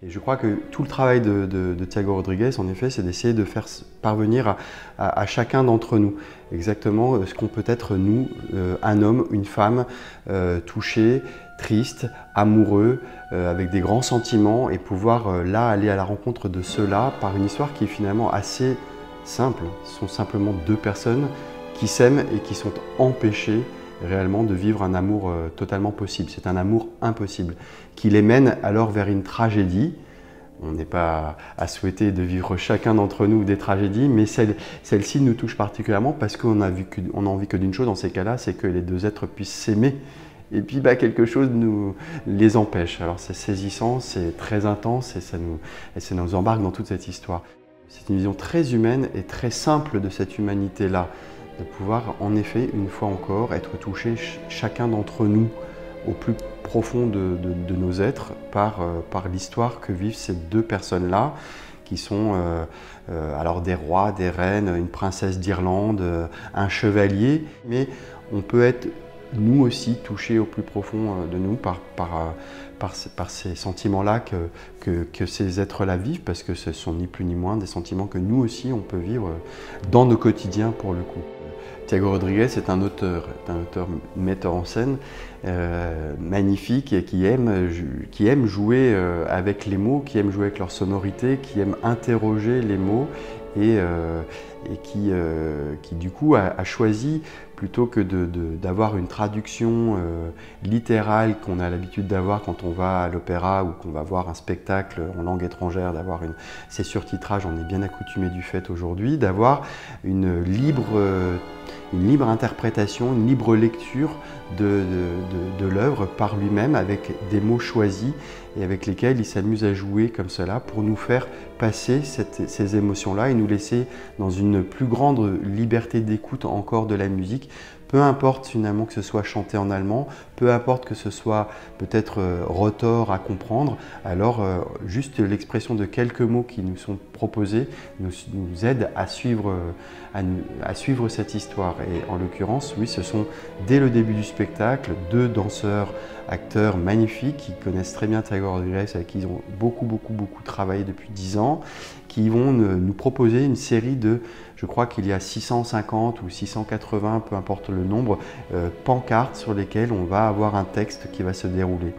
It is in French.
Et je crois que tout le travail de Thiago Rodriguez, en effet, c'est d'essayer de faire parvenir à chacun d'entre nous exactement ce qu'on peut être nous, un homme, une femme, touché, triste, amoureux, avec des grands sentiments, et pouvoir là aller à la rencontre de cela par une histoire qui est finalement assez simple. Ce sont simplement deux personnes qui s'aiment et qui sont empêchées réellement de vivre un amour totalement possible. C'est un amour impossible qui les mène alors vers une tragédie. On n'est pas à souhaiter de vivre chacun d'entre nous des tragédies, mais celle-ci nous touche particulièrement parce qu'on a envie que d'une chose dans ces cas-là, c'est que les deux êtres puissent s'aimer. Et puis quelque chose nous les empêche. Alors c'est saisissant, c'est très intense et ça nous embarque dans toute cette histoire. C'est une vision très humaine et très simple de cette humanité-là, de pouvoir en effet, une fois encore, être touché chacun d'entre nous au plus profond de nos êtres par l'histoire que vivent ces deux personnes-là, qui sont alors des rois, des reines, une princesse d'Irlande, un chevalier, mais on peut être nous aussi touchés au plus profond de nous par ces sentiments-là que ces êtres-là vivent, parce que ce sont ni plus ni moins des sentiments que nous aussi on peut vivre dans nos quotidiens pour le coup. Thiago Rodriguez est un auteur metteur en scène magnifique et qui aime jouer avec les mots, qui aime jouer avec leur sonorité, qui aime interroger les mots et qui du coup a choisi, plutôt que d'avoir une traduction littérale qu'on a l'habitude d'avoir quand on va à l'opéra ou qu'on va voir un spectacle en langue étrangère, d'avoir ces surtitrages, on est bien accoutumé du fait aujourd'hui, d'avoir une libre interprétation, une libre lecture de l'œuvre par lui-même, avec des mots choisis et avec lesquels il s'amuse à jouer comme cela pour nous faire passer ces émotions-là et nous laisser dans une plus grande liberté d'écoute encore de la musique. Peu importe finalement que ce soit chanté en allemand, peu importe que ce soit peut-être retors à comprendre, alors juste l'expression de quelques mots qui nous sont proposés nous aide à suivre cette histoire. Et en l'occurrence, oui, ce sont dès le début du spectacle deux danseurs, acteurs magnifiques qui connaissent très bien Thiago Rodriguez, avec qui ils ont beaucoup travaillé depuis 10 ans, qui vont nous proposer une série de, je crois qu'il y a 650 ou 680, peu importe le nombre, pancartes sur lesquelles on va avoir un texte qui va se dérouler.